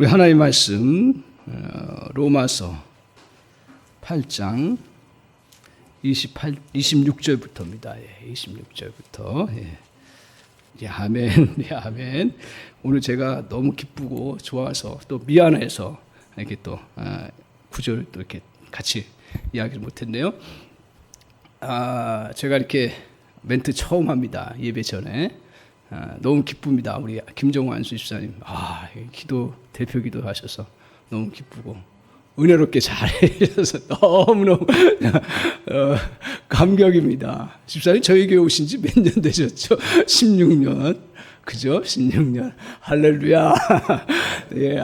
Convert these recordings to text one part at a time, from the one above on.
우리 하나님 말씀 로마서 8장 26절부터입니다. 26절부터. 예, 아멘. 예, 아멘. 오늘 제가 너무 기쁘고 좋아서 또 미안해서 이렇게 또 구절을 또 이렇게 같이 이야기를 못했네요. 제가 이렇게 멘트 처음 합니다. 예배 전에. 너무 기쁩니다. 우리 김정환 수집사님. 기도, 대표 기도 하셔서 너무 기쁘고, 은혜롭게 잘해주셔서 너무너무 감격입니다. 집사님, 저희 교회 오신 지 몇 년 되셨죠? 16년. 그죠? 16년. 할렐루야. 예,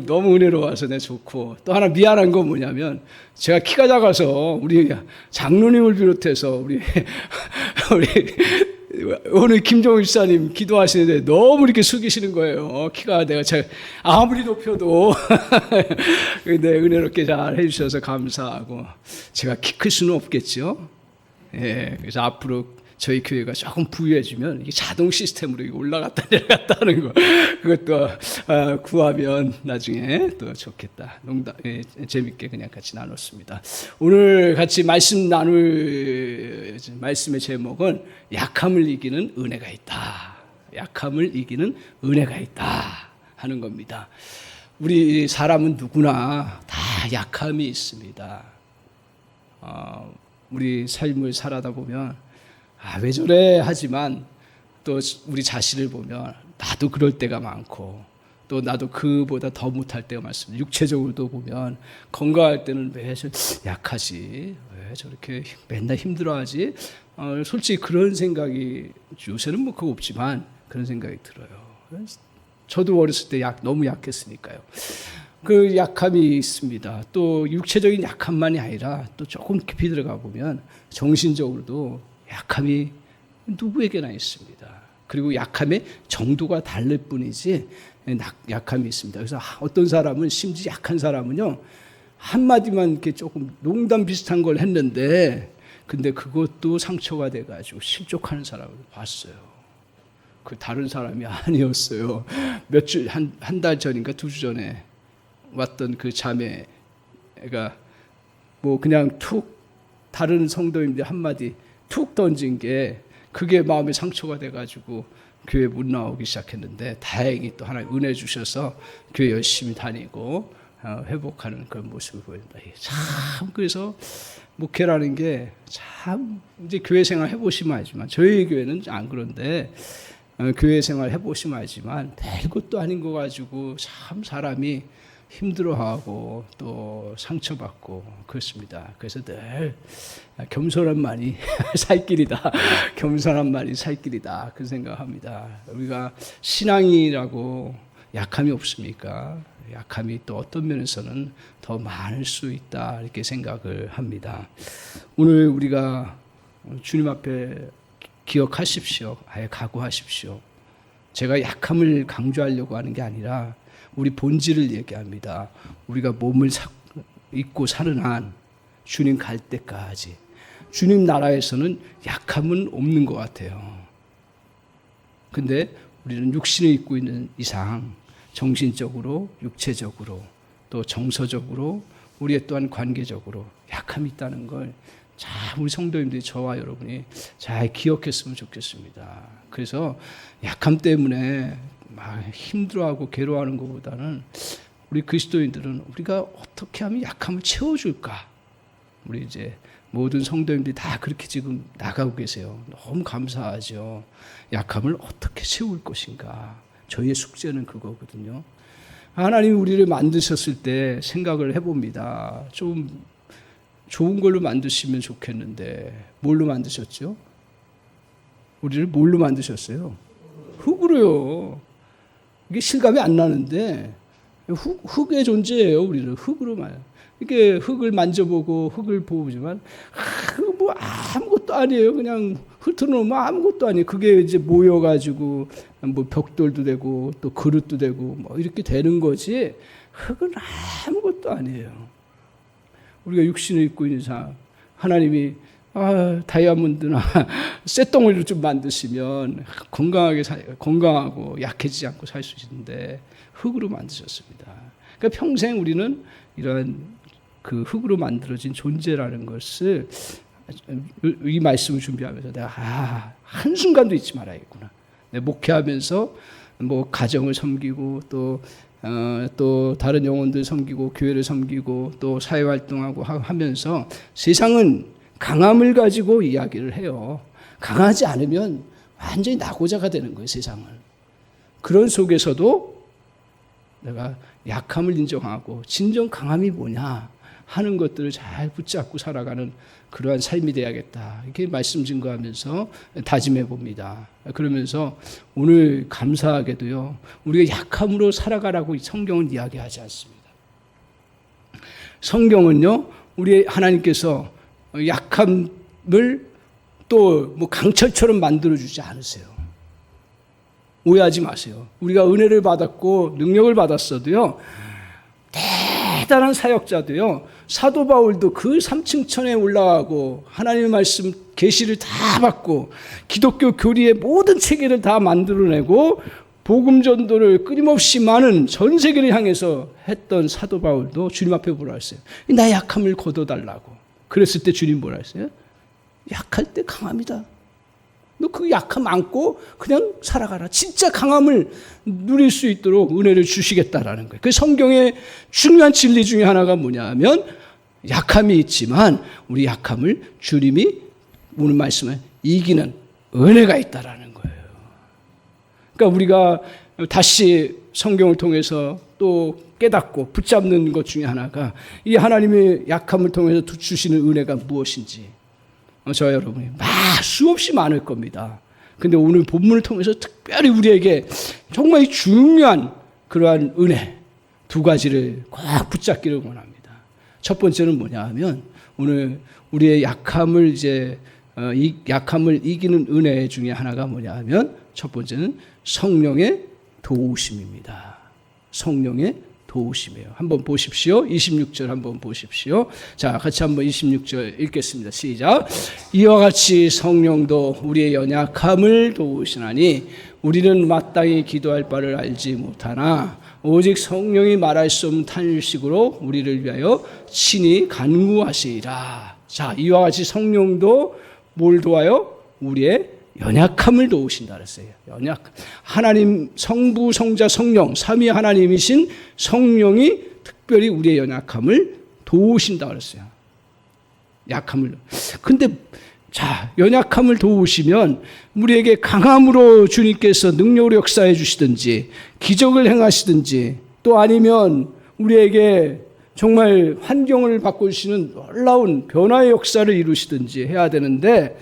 너무 은혜로워서 내 좋고, 또 하나 미안한 건 뭐냐면, 제가 키가 작아서 우리 장로님을 비롯해서 우리 오늘 김종우 집사님 기도하시는데 너무 이렇게 숙이시는 거예요. 키가 내가 아무리 높여도 근데 은혜롭게 잘 해주셔서 감사하고, 제가 키 클 수는 없겠죠. 예, 그래서 앞으로 저희 교회가 조금 부유해지면 이게 자동 시스템으로 올라갔다 내려갔다 하는 거, 그것도 구하면 나중에 또 좋겠다. 재밌게 그냥 같이 나눴습니다. 오늘 같이 말씀의 제목은 약함을 이기는 은혜가 있다. 약함을 이기는 은혜가 있다 하는 겁니다. 우리 사람은 누구나 다 약함이 있습니다. 우리 삶을 살아다 보면 왜 저래 하지만, 또 우리 자신을 보면 나도 그럴 때가 많고, 또 나도 그보다 더 못할 때가 많습니다. 육체적으로도 보면 건강할 때는 왜 약하지, 왜 저렇게 맨날 힘들어하지, 솔직히 그런 생각이, 요새는 뭐 그거 없지만 그런 생각이 들어요. 저도 어렸을 때 너무 약했으니까요. 그 약함이 있습니다. 또 육체적인 약함만이 아니라 또 조금 깊이 들어가 보면 정신적으로도 약함이 누구에게나 있습니다. 그리고 약함의 정도가 다를 뿐이지 약함이 있습니다. 그래서 어떤 사람은, 심지어 약한 사람은요, 한마디만 이렇게 조금 농담 비슷한 걸 했는데, 근데 그것도 상처가 돼가지고 실족하는 사람을 봤어요. 그 다른 사람이 아니었어요. 한 달 전인가 2주 전에 왔던 그 자매가 뭐 그냥 툭 다른 성도님들 한마디 툭 던진 게, 그게 마음에 상처가 돼가지고 교회 못 나오기 시작했는데, 다행히 또 하나님 은혜 주셔서 교회 열심히 다니고 회복하는 그런 모습을 보인다. 참, 그래서 목회라는 게 참, 이제 교회 생활 해보시면 알지만, 저희 교회는 안 그런데, 교회 생활 해보시면 알지만 별것도 아닌 거 가지고 참 사람이 힘들어하고 또 상처받고 그렇습니다. 그래서 늘 겸손함만이 살 길이다. 겸손함만이 살 길이다. 그 생각합니다. 우리가 신앙이라고 약함이 없습니까? 약함이 또 어떤 면에서는 더 많을 수 있다, 이렇게 생각을 합니다. 오늘 우리가 주님 앞에 기억하십시오. 아예 각오하십시오. 제가 약함을 강조하려고 하는 게 아니라 우리 본질을 얘기합니다. 우리가 몸을 입고 사는 한 주님 갈 때까지 주님 나라에서는 약함은 없는 것 같아요. 근데 우리는 육신을 입고 있는 이상 정신적으로, 육체적으로, 또 정서적으로, 우리의 또한 관계적으로 약함이 있다는 걸 참 우리 성도님들이, 저와 여러분이 잘 기억했으면 좋겠습니다. 그래서 약함 때문에 막 힘들어하고 괴로워하는 것보다는 우리 그리스도인들은 우리가 어떻게 하면 약함을 채워줄까? 우리 이제 모든 성도님들이 다 그렇게 지금 나가고 계세요. 너무 감사하죠. 약함을 어떻게 채울 것인가? 저희의 숙제는 그거거든요. 하나님이 우리를 만드셨을 때 생각을 해봅니다. 좀 좋은 걸로 만드시면 좋겠는데 뭘로 만드셨죠? 우리를 뭘로 만드셨어요? 흙으로요. 이게 실감이 안 나는데 흙의 존재예요. 우리는 흙으로만. 이렇게 흙을 만져보고 흙을 보지만 뭐 아무것도 아니에요. 그냥 훑어놓으면 아무것도 아니에요. 그게 이제 모여가지고 뭐 벽돌도 되고 또 그릇도 되고 뭐 이렇게 되는 거지, 흙은 아무것도 아니에요. 우리가 육신을 입고 있는 이상 하나님이 다이아몬드나 쇳덩어리를 좀 만드시면 건강하고 약해지지 않고 살 수 있는데 흙으로 만드셨습니다. 그러니까 평생 우리는 이러한 그 흙으로 만들어진 존재라는 것을 이 말씀을 준비하면서 내가 한순간도 잊지 말아야겠구나. 목회하면서 뭐 가정을 섬기고 또 다른 영혼들 섬기고 교회를 섬기고 또 사회활동하고 하면서 세상은 강함을 가지고 이야기를 해요. 강하지 않으면 완전히 낙오자가 되는 거예요, 세상은. 그런 속에서도 내가 약함을 인정하고 진정 강함이 뭐냐 하는 것들을 잘 붙잡고 살아가는 그러한 삶이 되어야겠다. 이렇게 말씀 증거하면서 다짐해 봅니다. 그러면서 오늘 감사하게도요, 우리가 약함으로 살아가라고 성경은 이야기하지 않습니다. 성경은요, 우리 하나님께서 약함을 또 뭐 강철처럼 만들어주지 않으세요. 오해하지 마세요. 우리가 은혜를 받았고 능력을 받았어도요, 대단한 사역자도요, 사도 바울도 그 3층 천에 올라가고 하나님의 말씀 계시를 다 받고 기독교 교리의 모든 체계를 다 만들어내고 복음 전도를 끊임없이 많은 전 세계를 향해서 했던 사도 바울도 주님 앞에 뭐라 했어요? 나의 약함을 거둬달라고. 그랬을 때 주님 뭐라 했어요? 약할 때 강함이다. 너 그 약함 안고 그냥 살아가라. 진짜 강함을 누릴 수 있도록 은혜를 주시겠다라는 거예요. 그 성경의 중요한 진리 중에 하나가 뭐냐 하면 약함이 있지만 우리 약함을 주님이 오늘 말씀에 이기는 은혜가 있다라는 거예요. 그러니까 우리가 다시 성경을 통해서 또 깨닫고 붙잡는 것 중에 하나가 이 하나님의 약함을 통해서 주시는 은혜가 무엇인지 저와 여러분이 수없이 많을 겁니다. 근데 오늘 본문을 통해서 특별히 우리에게 정말 중요한 그러한 은혜 두 가지를 꼭 붙잡기를 원합니다. 첫 번째는 뭐냐 하면 오늘 우리의 약함을 약함을 이기는 은혜 중에 하나가 뭐냐 하면 첫 번째는 성령의 도우심입니다. 성령의 도우심이에요. 한번 보십시오. 26절 한번 보십시오. 자, 같이 한번 26절 읽겠습니다. 시작. 이와 같이 성령도 우리의 연약함을 도우시나니 우리는 마땅히 기도할 바를 알지 못하나 오직 성령이 말할 수 없는 탄식으로 우리를 위하여 친히 간구하시리라. 자, 이와 같이 성령도 뭘 도와요? 우리의 연약함을 도우신다 그랬어요. 하나님 성부 성자 성령 삼위 하나님이신 성령이 특별히 우리의 연약함을 도우신다 그랬어요. 약함을. 근데 자, 연약함을 도우시면 우리에게 강함으로 주님께서 능력으로 역사해 주시든지 기적을 행하시든지 또 아니면 우리에게 정말 환경을 바꿔주시는 놀라운 변화의 역사를 이루시든지 해야 되는데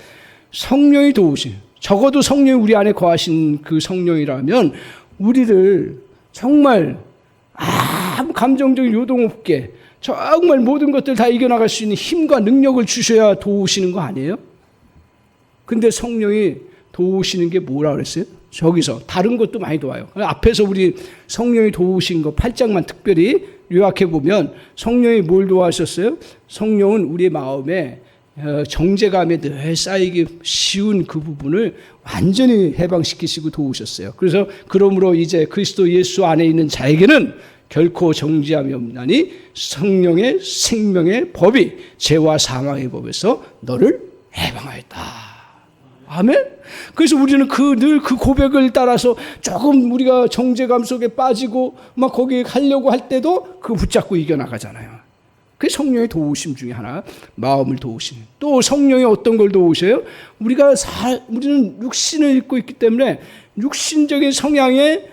성령이 도우신, 적어도 성령이 우리 안에 거하신 그 성령이라면 우리를 정말 아무 감정적인 요동 없게 정말 모든 것들 다 이겨나갈 수 있는 힘과 능력을 주셔야 도우시는 거 아니에요? 근데 성령이 도우시는 게 뭐라 그랬어요? 저기서 다른 것도 많이 도와요. 앞에서 우리 성령이 도우신 거 8장만 특별히 요약해 보면 성령이 뭘 도와하셨어요? 성령은 우리의 마음에 정죄감에 늘 쌓이기 쉬운 그 부분을 완전히 해방시키시고 도우셨어요. 그래서 그러므로 이제 그리스도 예수 안에 있는 자에게는 결코 정죄함이 없나니 성령의 생명의 법이 죄와 사망의 법에서 너를 해방하였다. 아멘? 그래서 우리는 늘 그 고백을 따라서 조금 우리가 정죄감 속에 빠지고 막 거기에 가려고 할 때도 그거 붙잡고 이겨나가잖아요. 그게 성령의 도우심 중에 하나, 마음을 도우시는. 또 성령이 어떤 걸 도우셔요? 우리는 육신을 입고 있기 때문에 육신적인 성향에,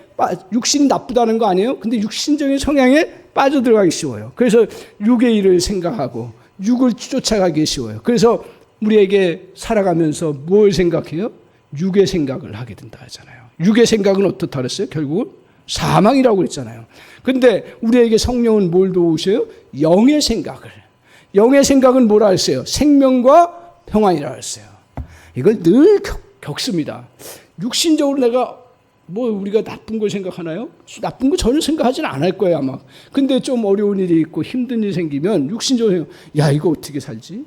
육신이 나쁘다는 거 아니에요? 근데 육신적인 성향에 빠져들어가기 쉬워요. 그래서 육의 일을 생각하고 육을 쫓아가기 쉬워요. 그래서 우리에게 살아가면서 뭘 생각해요? 육의 생각을 하게 된다 하잖아요. 육의 생각은 어떻다 그랬어요? 결국은 사망이라고 그랬잖아요. 근데 우리에게 성령은 뭘 도우셔요? 영의 생각을. 영의 생각은 뭐라 했어요? 생명과 평안이라 했어요. 이걸 늘 겪습니다. 육신적으로 내가 우리가 나쁜 걸 생각하나요? 나쁜 거 전혀 생각하지는 않을 거예요, 아마. 근데 좀 어려운 일이 있고 힘든 일이 생기면 육신적으로 야, 이거 어떻게 살지?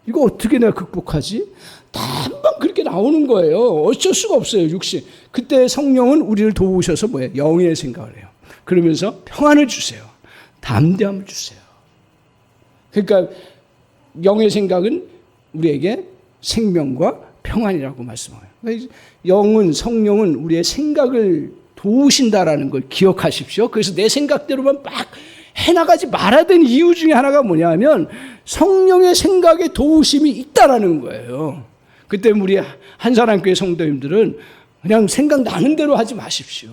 이거 어떻게 내가 극복하지? 한번 그렇게 나오는 거예요. 어쩔 수가 없어요. 육신. 그때 성령은 우리를 도우셔서 뭐예요? 영의 생각을 해요. 그러면서 평안을 주세요. 담대함을 주세요. 그러니까 영의 생각은 우리에게 생명과 평안이라고 말씀해요. 그러니까 영은, 성령은 우리의 생각을 도우신다라는 걸 기억하십시오. 그래서 내 생각대로만 막 해나가지 말아야 되는 이유 중에 하나가 뭐냐면 성령의 생각에 도우심이 있다라는 거예요. 그때 우리 한사랑교회 성도님들은 그냥 생각나는 대로 하지 마십시오.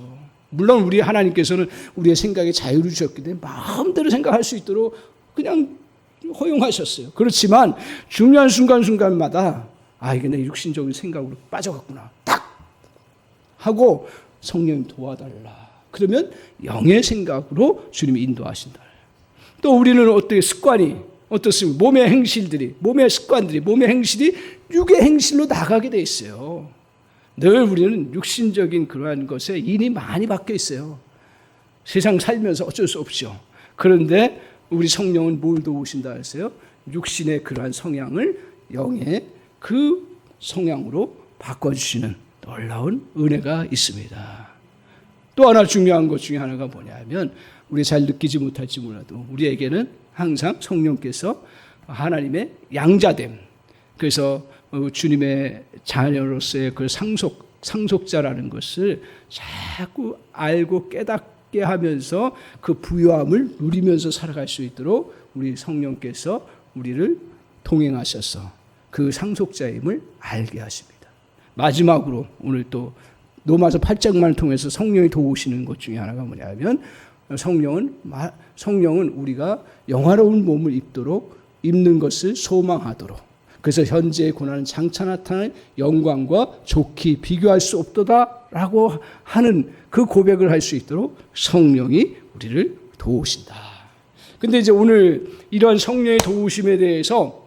물론 우리 하나님께서는 우리의 생각에 자유를 주셨기 때문에 마음대로 생각할 수 있도록 그냥 허용하셨어요. 그렇지만 중요한 순간순간마다 이게 내 육신적인 생각으로 빠져갔구나. 딱 하고 성령님 도와달라. 그러면 영의 생각으로 주님이 인도하신다. 또 우리는 어떻게 습관이 어떻습니까? 몸의 행실들이, 몸의 습관들이, 몸의 행실이 육의 행실로 나가게 돼 있어요. 늘 우리는 육신적인 그러한 것에 인이 많이 박혀 있어요. 세상 살면서 어쩔 수 없죠. 그런데 우리 성령은 뭘 도우신다 했어요? 육신의 그러한 성향을 영의 그 성향으로 바꿔주시는 놀라운 은혜가 있습니다. 또 하나 중요한 것 중에 하나가 뭐냐면 우리 잘 느끼지 못할지 몰라도 우리에게는 항상 성령께서 하나님의 양자됨, 그래서 주님의 자녀로서의 그 상속자라는 것을 자꾸 알고 깨닫게 하면서 그 부요함을 누리면서 살아갈 수 있도록 우리 성령께서 우리를 동행하셔서 그 상속자임을 알게 하십니다. 마지막으로 오늘 또 로마서 8장만을 통해서 성령이 도우시는 것 중에 하나가 뭐냐면 성령은 우리가 영화로운 몸을 입는 것을 소망하도록, 그래서 현재의 고난은 장차 나타날 영광과 좋게 비교할 수 없도다라고 하는 그 고백을 할 수 있도록 성령이 우리를 도우신다. 근데 이제 오늘 이러한 성령의 도우심에 대해서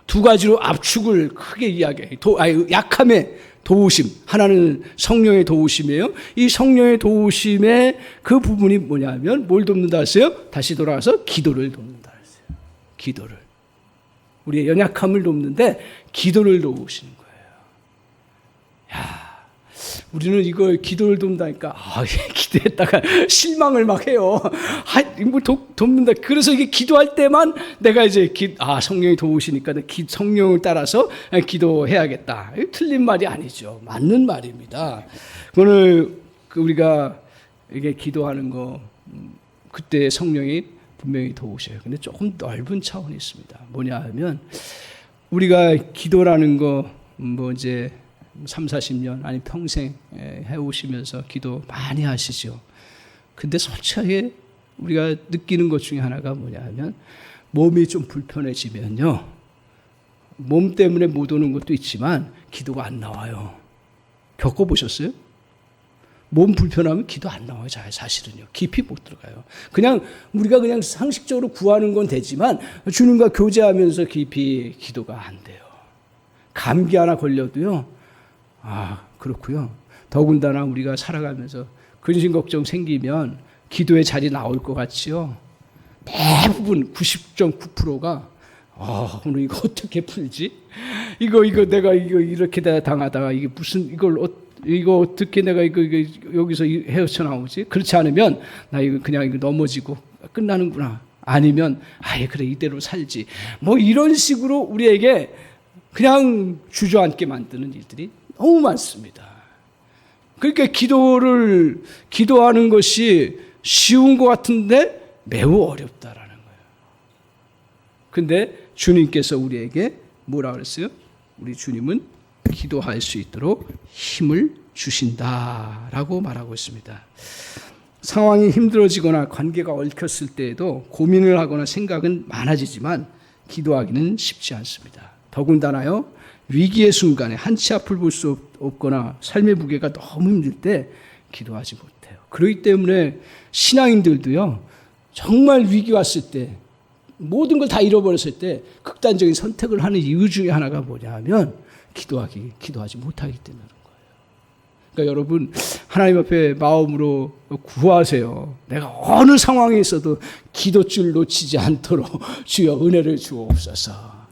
두 가지로 압축을 크게 이야기해요. 약함의 도우심, 하나는 성령의 도우심이에요. 이 성령의 도우심의 그 부분이 뭐냐면 뭘 돕는다 했어요? 다시 돌아와서 기도를 돕는다 했어요. 기도를. 우리의 연약함을 돕는데 기도를 돕으시는 거예요. 우리는 이걸 기도를 돕다니까 기도했다가 실망을 막 해요. 뭐 돕는다. 그래서 이게 기도할 때만 내가 이제 성령이 도우시니까 성령을 따라서 기도해야겠다. 틀린 말이 아니죠. 맞는 말입니다. 오늘 우리가 이게 기도하는 거 그때 성령이 분명히 도우셔요. 근데 조금 넓은 차원이 있습니다. 뭐냐 하면 우리가 기도라는 거 이제 3, 40년 아니 평생 해오시면서 기도 많이 하시죠. 근데 솔직하게 우리가 느끼는 것 중에 하나가 뭐냐 하면 몸이 좀 불편해지면요, 몸 때문에 못 오는 것도 있지만 기도가 안 나와요. 겪어보셨어요? 몸 불편하면 기도 안 나와요. 사실은요. 깊이 못 들어가요. 우리가 그냥 상식적으로 구하는 건 되지만 주님과 교제하면서 깊이 기도가 안 돼요. 감기 하나 걸려도요. 그렇고요. 더군다나 우리가 살아가면서 근심 걱정 생기면 기도의 자리 나올 것 같지요. 대부분 90.9%가 오늘 이거 어떻게 풀지? 이거 내가 이렇게 당하다가 이게 무슨 이거 어떻게 내가 이거 여기서 헤어쳐 나오지? 그렇지 않으면 나 이거 그냥 넘어지고 끝나는구나. 아니면 그래 이대로 살지. 뭐 이런 식으로 우리에게 그냥 주저앉게 만드는 일들이 너무 많습니다. 그러니까 기도하는 것이 쉬운 것 같은데 매우 어렵다라는 거예요. 근데 주님께서 우리에게 뭐라 그랬어요? 우리 주님은 기도할 수 있도록 힘을 주신다라고 말하고 있습니다. 상황이 힘들어지거나 관계가 얽혔을 때에도 고민을 하거나 생각은 많아지지만 기도하기는 쉽지 않습니다. 더군다나요, 위기의 순간에 한치 앞을 볼 수 없거나 삶의 무게가 너무 힘들 때 기도하지 못해요. 그렇기 때문에 신앙인들도요, 정말 위기 왔을 때, 모든 걸 다 잃어버렸을 때 극단적인 선택을 하는 이유 중에 하나가 뭐냐 하면 기도하지 못하기 때문에 그런 거예요. 그러니까 여러분, 하나님 앞에 마음으로 구하세요. 내가 어느 상황에 있어도 기도줄 놓치지 않도록 주여 은혜를 주옵소서.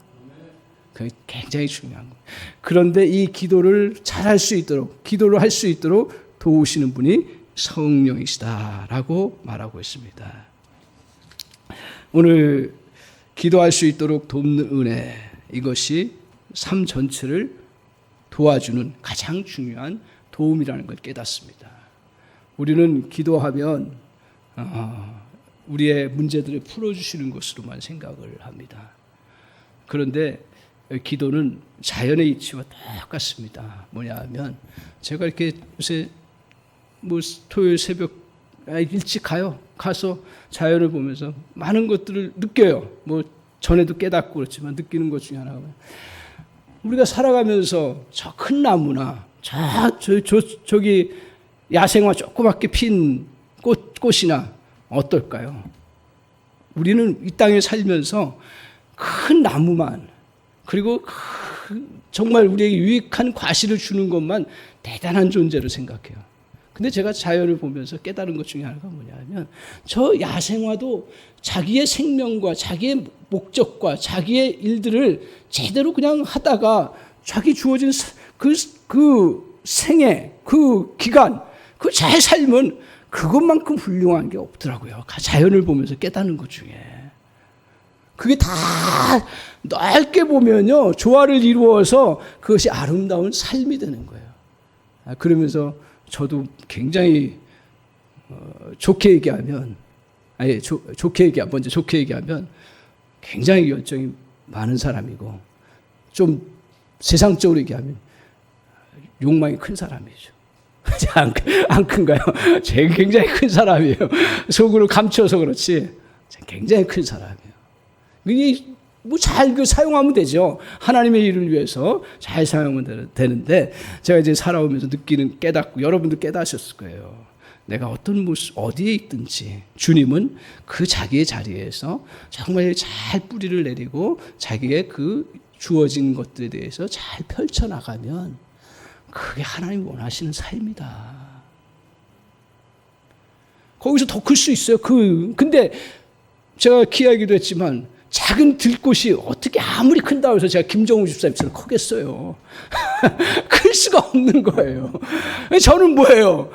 그게 굉장히 중요한 거예요. 그런데 이 기도를 잘할 수 있도록, 기도를 할 수 있도록 도우시는 분이 성령이시다라고 말하고 있습니다. 오늘 기도할 수 있도록 돕는 은혜, 이것이 삶 전체를 도와주는 가장 중요한 도움이라는 걸 깨닫습니다. 우리는 기도하면 우리의 문제들을 풀어주시는 것으로만 생각을 합니다. 그런데 기도는 자연의 이치와 똑같습니다. 뭐냐 하면 제가 이렇게 요새 토요일 새벽 일찍 가서 자연을 보면서 많은 것들을 느껴요. 전에도 깨닫고 그렇지만 느끼는 것 중에 하나가 우리가 살아가면서 저 큰 나무나 저기 야생화 조그맣게 핀 꽃이나 어떨까요? 우리는 이 땅에 살면서 큰 나무만, 그리고 정말 우리에게 유익한 과실을 주는 것만 대단한 존재로 생각해요. 근데 제가 자연을 보면서 깨달은 것 중에 하나가 뭐냐면 저 야생화도 자기의 생명과 자기의 목적과 자기의 일들을 제대로 그냥 하다가 자기 주어진 그 생애, 그 기간, 그 잘 살면 그것만큼 훌륭한 게 없더라고요. 자연을 보면서 깨닫는 것 중에. 그게 다 넓게 보면요, 조화를 이루어서 그것이 아름다운 삶이 되는 거예요. 그러면서 저도 굉장히 좋게 얘기하면 굉장히 열정이 많은 사람이고, 좀 세상적으로 얘기하면 욕망이 큰 사람이죠. 안 큰가요? 제가 굉장히 큰 사람이에요. 속으로 감춰서 그렇지 굉장히 큰 사람이에요. 잘 사용하면 되죠. 하나님의 일을 위해서 잘 사용하면 되는데, 제가 이제 살아오면서 깨닫고 여러분도 깨닫으셨을 거예요. 내가 어떤 모습, 어디에 있든지 주님은 그 자기의 자리에서 정말 잘 뿌리를 내리고 자기의 그 주어진 것들에 대해서 잘 펼쳐나가면 그게 하나님 원하시는 삶이다. 거기서 더 클 수 있어요. 근데 제가 기하기도 했지만 작은 들꽃이 어떻게 아무리 큰다고 해서 제가 김정우 집사님처럼 크겠어요. 클 수가 없는 거예요. 저는 뭐예요?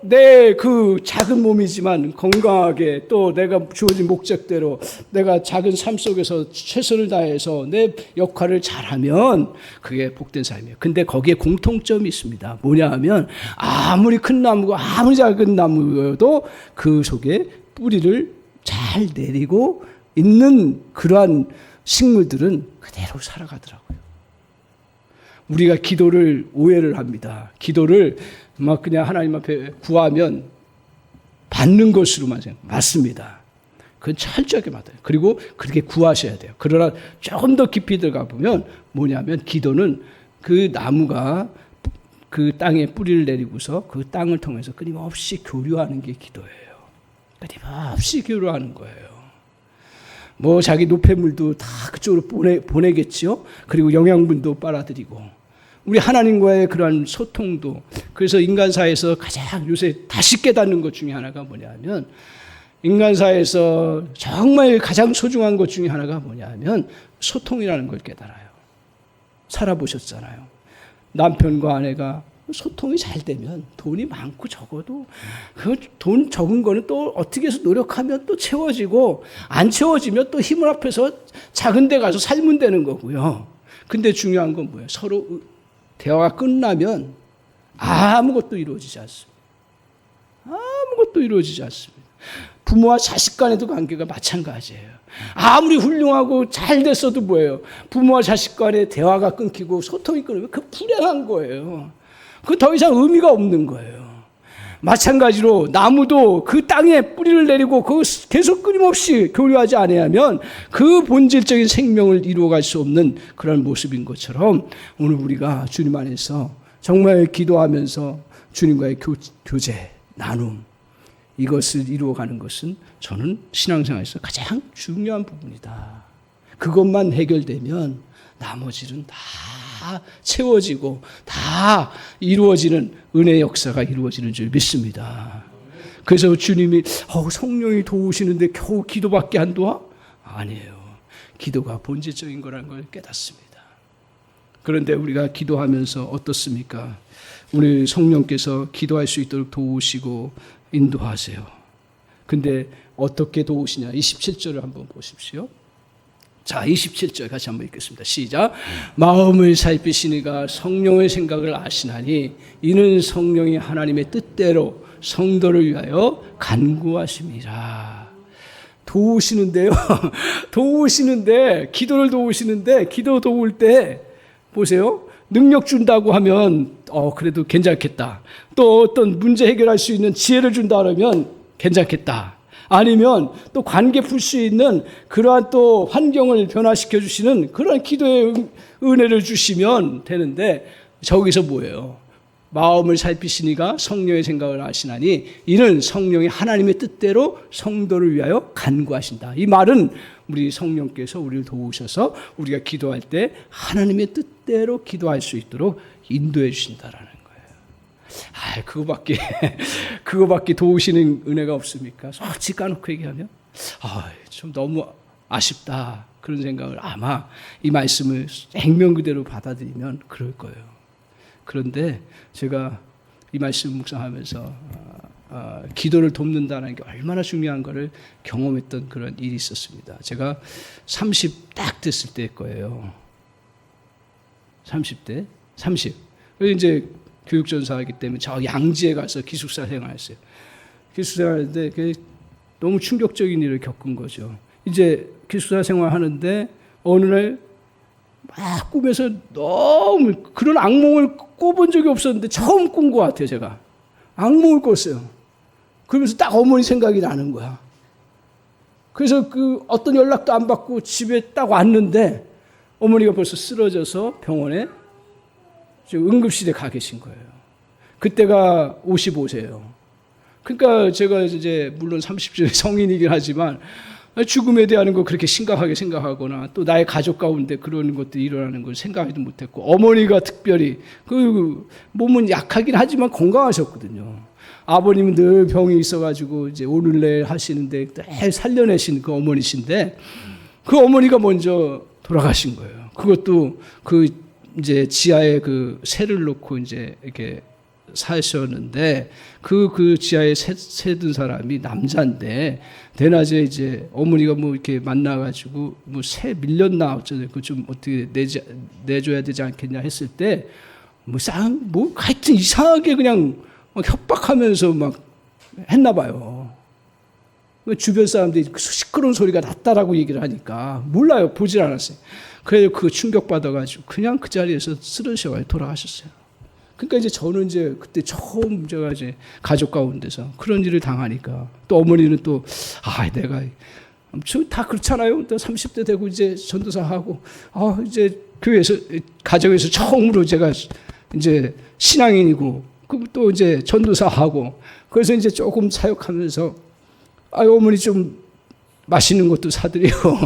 내 그 작은 몸이지만 건강하게, 또 내가 주어진 목적대로 내가 작은 삶 속에서 최선을 다해서 내 역할을 잘하면 그게 복된 삶이에요. 근데 거기에 공통점이 있습니다. 뭐냐 하면 아무리 큰 나무고 아무리 작은 나무여도 그 속에 뿌리를 잘 내리고 있는 그러한 식물들은 그대로 살아가더라고요. 우리가 기도를 오해를 합니다. 기도를 막 그냥 하나님 앞에 구하면 받는 것으로만 생각해요. 맞습니다. 그건 철저하게 맞아요. 그리고 그렇게 구하셔야 돼요. 그러나 조금 더 깊이 들어가 보면 뭐냐면 기도는 그 나무가 그 땅에 뿌리를 내리고서 그 땅을 통해서 끊임없이 교류하는 게 기도예요. 끊임없이 교류하는 거예요. 자기 노폐물도 다 그쪽으로 보내겠지요. 그리고 영양분도 빨아들이고, 우리 하나님과의 그러한 소통도. 그래서 인간사에서 가장 요새 다시 깨닫는 것 중에 하나가 뭐냐면, 인간사에서 정말 가장 소중한 것 중에 하나가 뭐냐면 소통이라는 걸 깨달아요. 살아보셨잖아요. 남편과 아내가 소통이 잘 되면 돈이 많고 적어도 그 돈 적은 거는 또 어떻게 해서 노력하면 또 채워지고, 안 채워지면 또 힘을 합해서 작은 데 가서 살면 되는 거고요. 근데 중요한 건 뭐예요? 서로 대화가 끝나면 아무것도 이루어지지 않습니다. 아무것도 이루어지지 않습니다. 부모와 자식 간에도 관계가 마찬가지예요. 아무리 훌륭하고 잘 됐어도 뭐예요? 부모와 자식 간의 대화가 끊기고 소통이 끊으면 그 불행한 거예요. 그 더 이상 의미가 없는 거예요. 마찬가지로 나무도 그 땅에 뿌리를 내리고 그 계속 끊임없이 교류하지 않으면 그 본질적인 생명을 이루어갈 수 없는 그런 모습인 것처럼, 오늘 우리가 주님 안에서 정말 기도하면서 주님과의 교제, 나눔, 이것을 이루어가는 것은 저는 신앙생활에서 가장 중요한 부분이다. 그것만 해결되면 나머지는 다 채워지고 다 이루어지는 은혜의 역사가 이루어지는 줄 믿습니다. 그래서 주님이 성령이 도우시는데 겨우 기도밖에 안 도와? 아니에요. 기도가 본질적인 거라는 걸 깨닫습니다. 그런데 우리가 기도하면서 어떻습니까? 우리 성령께서 기도할 수 있도록 도우시고 인도하세요. 근데 어떻게 도우시냐? 27절을 한번 보십시오. 자, 27절 같이 한번 읽겠습니다. 시작. 마음을 살피시니가 성령의 생각을 아시나니 이는 성령이 하나님의 뜻대로 성도를 위하여 간구하심이라. 도우시는데요. 도우시는데, 기도를 도우시는데, 기도 도울 때 보세요. 능력 준다고 하면 그래도 괜찮겠다. 또 어떤 문제 해결할 수 있는 지혜를 준다 그러면 괜찮겠다. 아니면 또 관계 풀 수 있는 그러한 또 환경을 변화시켜 주시는 그런 기도의 은혜를 주시면 되는데, 저기서 뭐예요? 마음을 살피시니가 성령의 생각을 아시나니 이는 성령이 하나님의 뜻대로 성도를 위하여 간구하신다. 이 말은 우리 성령께서 우리를 도우셔서 우리가 기도할 때 하나님의 뜻대로 기도할 수 있도록 인도해 주신다라는 거예요. 그거밖에 도우시는 은혜가 없습니까? 솔직히 까놓고 얘기하면 좀 너무 아쉽다 그런 생각을 아마 이 말씀을 액면 그대로 받아들이면 그럴 거예요. 그런데 제가 이 말씀 묵상하면서 기도를 돕는다는 게 얼마나 중요한 거를 경험했던 그런 일이 있었습니다. 제가 30 딱 됐을 때일 거예요. 30대? 30. 그래서 이제 교육전사하기 때문에 저 양지에 가서 기숙사 생활했어요. 기숙사 생활하는데 너무 충격적인 일을 겪은 거죠. 이제 기숙사 생활하는데 어느 날 막 꿈에서 너무 그런 악몽을 꿔본 적이 없었는데 처음 꾼 것 같아요. 제가 악몽을 꿨어요. 그러면서 딱 어머니 생각이 나는 거야. 그래서 그 어떤 연락도 안 받고 집에 딱 왔는데 어머니가 벌써 쓰러져서 병원에 응급실에 가 계신 거예요. 그때가 55세예요. 그러니까 제가 이제 물론 30岁 성인이긴 하지만 죽음에 대한 거 그렇게 심각하게 생각하거나 또 나의 가족 가운데 그런 것들이 일어나는 걸 생각하지도 못했고, 어머니가 특별히 그 몸은 약하긴 하지만 건강하셨거든요. 아버님은 늘 병이 있어가지고 이제 오늘내일 하시는데 늘 살려내신 그 어머니신데 그 어머니가 먼저 돌아가신 거예요. 그것도 그 이제 지하에 그 새를 놓고 이제 이렇게 사셨는데 그 지하에 새 든 사람이 남자인데 대낮에 이제 어머니가 뭐 이렇게 만나가지고 뭐 새 밀렸나 어쩌고 그 좀 어떻게 내줘야 되지 않겠냐 했을 때 뭐 하여튼 이상하게 그냥 막 협박하면서 막 했나 봐요. 주변 사람들이 시끄러운 소리가 났다라고 얘기를 하니까 몰라요. 보질 않았어요. 그래서 그 충격받아가지고 그냥 그 자리에서 쓰러져서 돌아가셨어요. 그러니까 이제 저는 이제 그때 처음 제가 이제 가족 가운데서 그런 일을 당하니까 또 어머니는 또 내가 다 그렇잖아요. 또 30대 되고 이제 전도사 하고 이제 교회에서 가정에서 처음으로 제가 이제 신앙인이고 또 이제 전도사 하고 그래서 이제 조금 사역하면서 어머니 좀 맛있는 것도 사드리고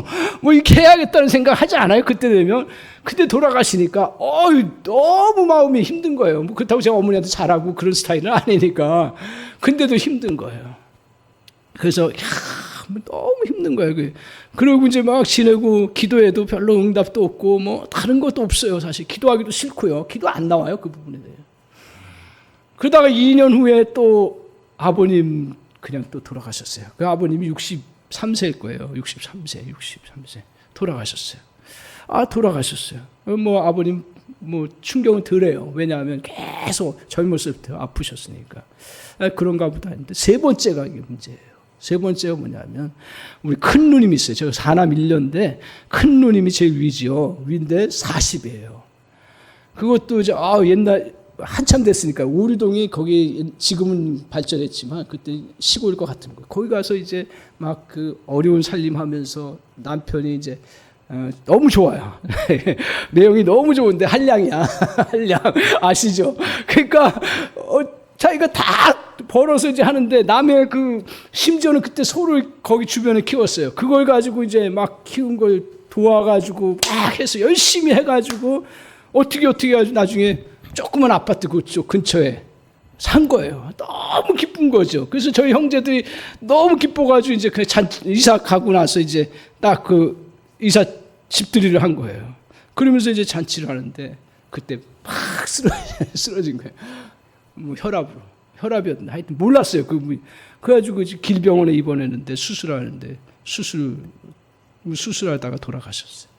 뭐 이렇게 해야겠다는 생각 하지 않아요? 그때 되면. 그때 돌아가시니까 너무 마음이 힘든 거예요. 뭐 그렇다고 제가 어머니한테 잘하고 그런 스타일은 아니니까. 근데도 힘든 거예요. 그래서 너무 힘든 거예요. 그리고 이제 막 지내고 기도해도 별로 응답도 없고 뭐 다른 것도 없어요. 사실 기도하기도 싫고요. 기도 안 나와요. 그 부분에 대해. 그러다가 2년 후에 또 아버님 그냥 또 돌아가셨어요. 그 아버님이 63세일 거예요. 63세. 돌아가셨어요. 돌아가셨어요. 뭐 아버님 뭐 충격은 덜해요. 왜냐하면 계속 젊었을 때 아프셨으니까. 그런가 보다 했는데 세 번째가 이게 문제예요. 세 번째가 뭐냐면 우리 큰 누님이 있어요. 제가 사남 1년인데 큰 누님이 제일 위지요. 위인데 40이에요. 그것도 이제 옛날 한참 됐으니까 우리동이 거기 지금은 발전했지만 그때 시골일 것 같은 거예요. 거기 가서 이제 막 그 어려운 살림하면서 남편이 이제 너무 좋아요. 내용이 너무 좋은데 한량이야. 한량 아시죠? 그러니까 자기가 다 벌어서 이제 하는데 남의 심지어는 그때 소를 거기 주변에 키웠어요. 그걸 가지고 이제 막 키운 걸 도와가지고 막 해서 열심히 해가지고 어떻게 해가지고 나중에 조그만 아파트 그쪽 근처에 산 거예요. 너무 기쁜 거죠. 그래서 저희 형제들이 너무 기뻐가지고 이제 이사 가고 나서 이제 딱 이사 집들이를 한 거예요. 그러면서 이제 잔치를 하는데 그때 팍 쓰러진 거예요. 뭐 혈압이었나 하여튼 몰랐어요. 그래가지고 길병원에 입원했는데 수술하는데 수술하다가 돌아가셨어요.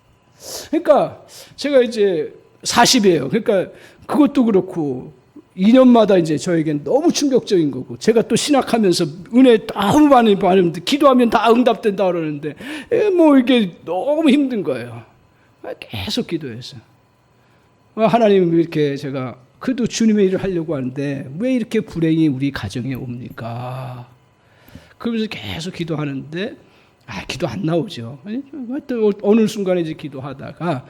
그러니까 제가 이제 40이에요. 그러니까 그것도 그렇고 2년마다 이제 저에겐 너무 충격적인 거고, 제가 또 신학하면서 은혜 너무 많이 받는데 기도하면 다 응답된다 그러는데 뭐 이게 너무 힘든 거예요. 계속 기도해서 하나님 이렇게 제가 그래도 주님의 일을 하려고 하는데 왜 이렇게 불행이 우리 가정에 옵니까? 그러면서 계속 기도하는데 기도 안 나오죠. 하여튼 어느 순간에 이제 기도하다가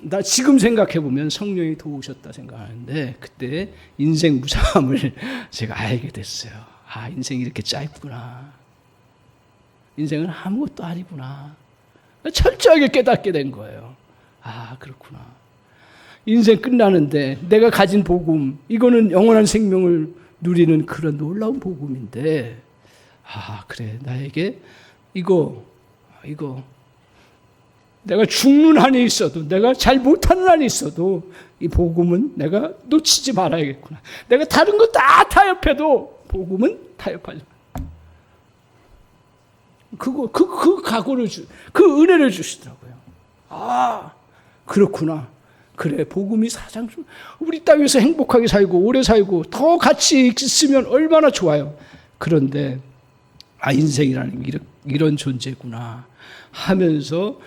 나 지금 생각해 보면 성령이 도우셨다 생각하는데 그때 인생 무상함을 제가 알게 됐어요. 인생이 이렇게 짧구나. 인생은 아무것도 아니구나. 철저하게 깨닫게 된 거예요. 그렇구나. 인생 끝나는데 내가 가진 복음, 이거는 영원한 생명을 누리는 그런 놀라운 복음인데, 그래, 나에게 이거 내가 죽는 한이 있어도, 내가 잘 못하는 한이 있어도 이 복음은 내가 놓치지 말아야겠구나. 내가 다른 거 다 타협해도 복음은 타협하지 마. 그 각오를 그 은혜를 주시더라고요. 그렇구나. 그래, 복음이 가장 우리 땅에서 행복하게 살고 오래 살고 더 같이 있으면 얼마나 좋아요. 그런데 인생이라는 게 이런 존재구나 하면서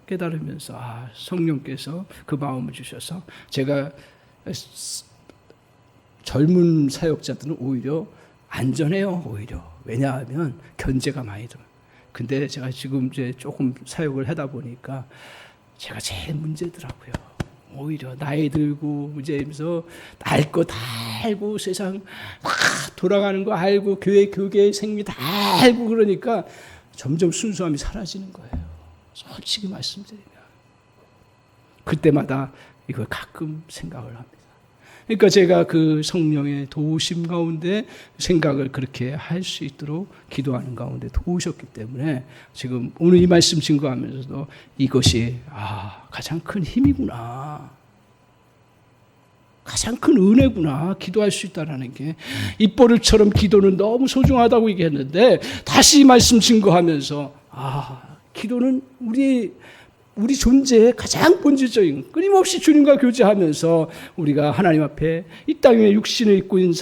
깨달으면서 성령께서 그 마음을 주셔서, 제가 젊은 사역자들은 오히려 안전해요. 오히려 왜냐하면 견제가 많이 들어요. 근데 제가 지금 이제 조금 사역을 하다 보니까 제가 제일 문제더라고요. 오히려 나이 들고 이제면서 알 거 다 알고 세상 다 돌아가는 거 알고 교회 생리 다 알고 그러니까 점점 순수함이 사라지는 거예요. 솔직히 말씀드리면 그때마다 이걸 가끔 생각을 합니다. 그러니까 제가 그 성령의 도우심 가운데 생각을 그렇게 할 수 있도록 기도하는 가운데 도우셨기 때문에 지금 오늘 이 말씀 증거하면서도 이것이 가장 큰 힘이구나, 가장 큰 은혜구나, 기도할 수 있다는 게. 입버릇처럼 기도는 너무 소중하다고 얘기했는데 다시 이 말씀 증거하면서 기도는 우리 존재의 가장 본질적인, 끊임없이 주님과 교제하면서 우리가 하나님 앞에 이 땅에 육신을 입고 있는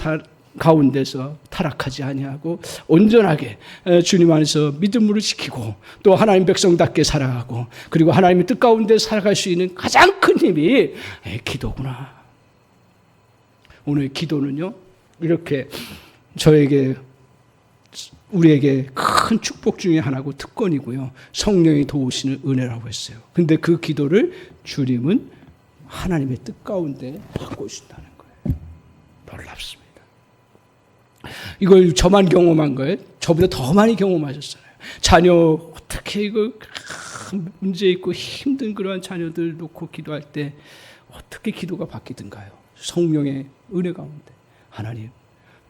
가운데서 타락하지 아니하고 온전하게 주님 안에서 믿음으로 지키고 또 하나님 백성답게 살아가고 그리고 하나님의 뜻 가운데 살아갈 수 있는 가장 큰 힘이 기도구나. 오늘 기도는요, 이렇게 우리에게 큰 축복 중에 하나고 특권이고요, 성령이 도우시는 은혜라고 했어요. 근데 그 기도를 주님은 하나님의 뜻 가운데 바꿔주신다는 거예요. 놀랍습니다. 이걸 저만 경험한 거예요? 저보다 더 많이 경험하셨잖아요. 자녀 어떻게 이거 문제 있고 힘든 그러한 자녀들 놓고 기도할 때 어떻게 기도가 바뀌든가요? 성령의 은혜 가운데 하나님,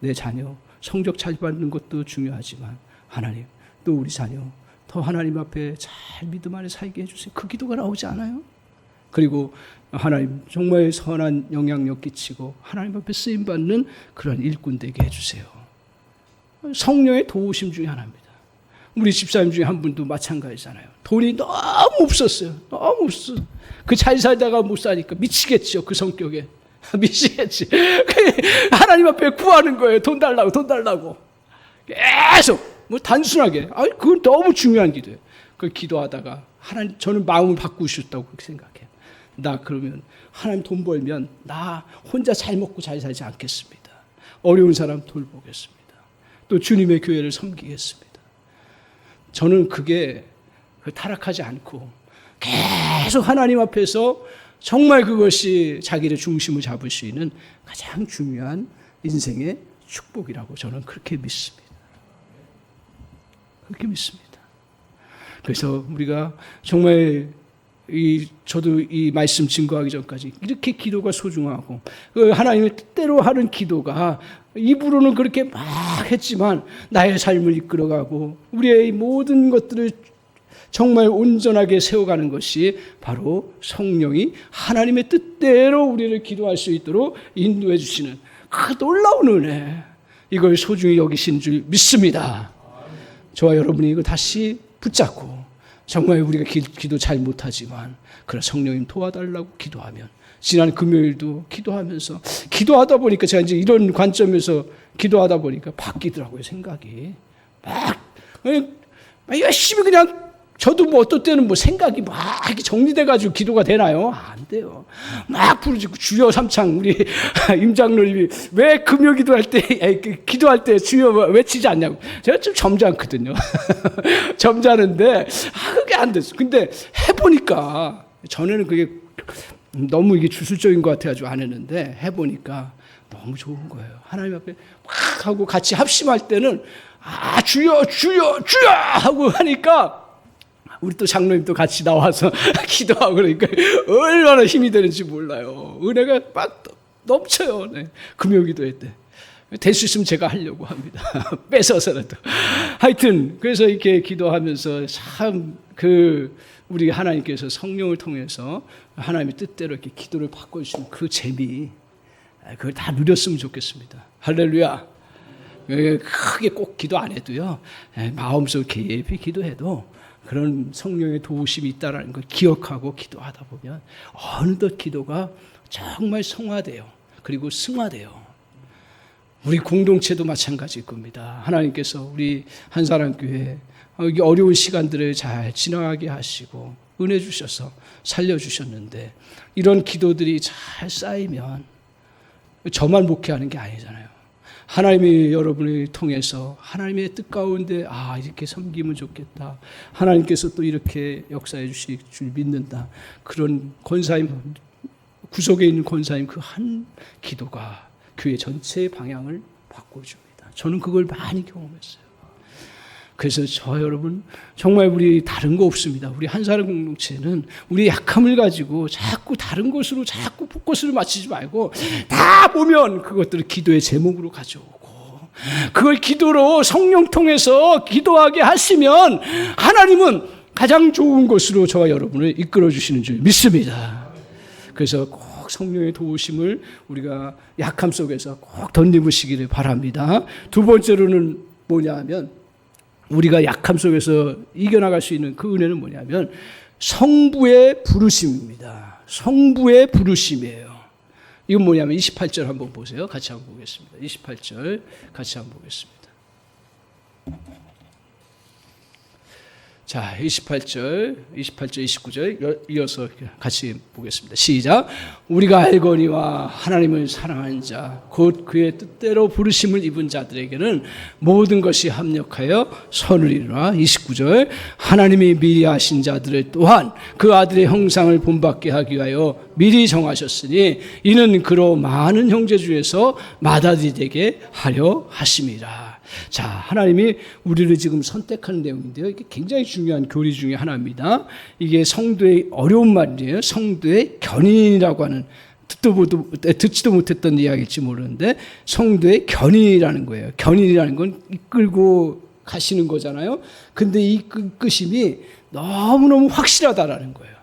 내 자녀 성적 잘 받는 것도 중요하지만 하나님, 또 우리 자녀 더 하나님 앞에 잘 믿음 안에 살게 해주세요. 그 기도가 나오지 않아요? 그리고 하나님 정말 선한 영향력 끼치고 하나님 앞에 쓰임받는 그런 일꾼 되게 해주세요. 성령의 도우심 중에 하나입니다. 우리 집사님 중에 한 분도 마찬가지잖아요. 돈이 너무 없었어요. 너무 없어. 그 잘 살다가 못 사니까 미치겠죠. 그 성격에. 미치겠지. 하나님 앞에 구하는 거예요. 돈 달라고. 계속. 뭐 단순하게. 그건 너무 중요한 기도예요. 그 기도하다가 하나님, 저는 마음을 바꾸셨다고 그렇게 생각해요. 나 그러면 하나님 돈 벌면 나 혼자 잘 먹고 잘 살지 않겠습니다. 어려운 사람 돌보겠습니다. 또 주님의 교회를 섬기겠습니다. 저는 그게 타락하지 않고 계속 하나님 앞에서 정말 그것이 자기의 중심을 잡을 수 있는 가장 중요한 인생의 축복이라고 저는 그렇게 믿습니다. 그렇게 믿습니다. 그래서 우리가 정말 저도 이 말씀 증거하기 전까지 이렇게 기도가 소중하고 하나님의 뜻대로 하는 기도가 입으로는 그렇게 막 했지만 나의 삶을 이끌어가고 우리의 모든 것들을 정말 온전하게 세워가는 것이 바로 성령이 하나님의 뜻대로 우리를 기도할 수 있도록 인도해 주시는 그 놀라운 은혜, 이걸 소중히 여기신 줄 믿습니다. 저와 여러분이 이거 다시 붙잡고, 정말 우리가 기도 잘 못하지만 그래 성령님 도와달라고 기도하면, 지난 금요일도 기도하다 보니까 제가 이제 이런 관점에서 기도하다 보니까 바뀌더라고요. 생각이 막 열심히 그냥, 저도 뭐 어떨 때는 뭐 생각이 막 이렇게 정리돼가지고 기도가 되나요? 안 돼요. 막 부르짖고 주여 삼창, 우리 임 장로님이 왜 금요 기도할 때 주여 외치지 않냐고. 제가 좀 점잖거든요. 점잖은데 그게 안 됐어. 근데 해보니까, 전에는 그게 너무 이게 주술적인 것 같아가지고 안 했는데 해보니까 너무 좋은 거예요. 하나님 앞에 막 하고 같이 합심할 때는 주여 하고 하니까 우리 또 장로님도 같이 나와서 기도하고 그러니까 얼마나 힘이 되는지 몰라요. 은혜가 막 넘쳐요. 네. 금요기도회 때. 될 수 있으면 제가 하려고 합니다. 뺏어서라도. 하여튼 그래서 이렇게 기도하면서 참 우리 하나님께서 성령을 통해서 하나님의 뜻대로 이렇게 기도를 바꿔주시는 그 재미, 그걸 다 누렸으면 좋겠습니다. 할렐루야. 크게 꼭 기도 안 해도요, 마음속 깊이 기도해도 그런 성령의 도우심이 있다는 걸 기억하고 기도하다 보면 어느덧 기도가 정말 성화돼요. 그리고 승화돼요. 우리 공동체도 마찬가지일 겁니다. 하나님께서 우리 한사람교회 여기 어려운 시간들을 잘 지나가게 하시고 은혜 주셔서 살려주셨는데, 이런 기도들이 잘 쌓이면 저만 목회하는 게 아니잖아요. 하나님이 여러분을 통해서 하나님의 뜻 가운데 이렇게 섬기면 좋겠다, 하나님께서 또 이렇게 역사해 주실 줄 믿는다, 그런 권사님, 구석에 있는 권사님 그 한 기도가 교회 전체의 방향을 바꿔줍니다. 저는 그걸 많이 경험했어요. 그래서 저 여러분 정말 우리 다른 거 없습니다. 우리 한사람 공동체는 우리 약함을 가지고 자꾸 다른 곳으로 자꾸 포커스를 맞추지 말고 다 보면 그것들을 기도의 제목으로 가져오고, 그걸 기도로 성령 통해서 기도하게 하시면 하나님은 가장 좋은 곳으로 저와 여러분을 이끌어 주시는 줄 믿습니다. 그래서 꼭 성령의 도우심을 우리가 약함 속에서 꼭 덧입으시기를 바랍니다. 두 번째로는 뭐냐 하면, 우리가 약함 속에서 이겨나갈 수 있는 그 은혜는 뭐냐면 성부의 부르심입니다. 성부의 부르심이에요. 이건 뭐냐면 28절 한번 보세요. 같이 한번 보겠습니다. 28절 같이 한번 보겠습니다. 자, 28절, 29절 이어서 같이 보겠습니다. 시작. 우리가 알거니와 하나님을 사랑하는 자, 곧 그의 뜻대로 부르심을 입은 자들에게는 모든 것이 합력하여 선을 이루나. 29절. 하나님이 미리 하신 자들을 또한 그 아들의 형상을 본받게 하기 위하여 미리 정하셨으니 이는 그로 많은 형제 중에서 맏아들이 되게 하려 하심이라. 자, 하나님이 우리를 지금 선택하는 내용인데요. 이게 굉장히 중요한 교리 중에 하나입니다. 이게 성도의 어려운 말이에요. 성도의 견인이라고 하는, 듣지도 못했던 이야기일지 모르는데 성도의 견인이라는 거예요. 견인이라는 건 이끌고 가시는 거잖아요. 근데 이 이끄심이 너무너무 확실하다라는 거예요.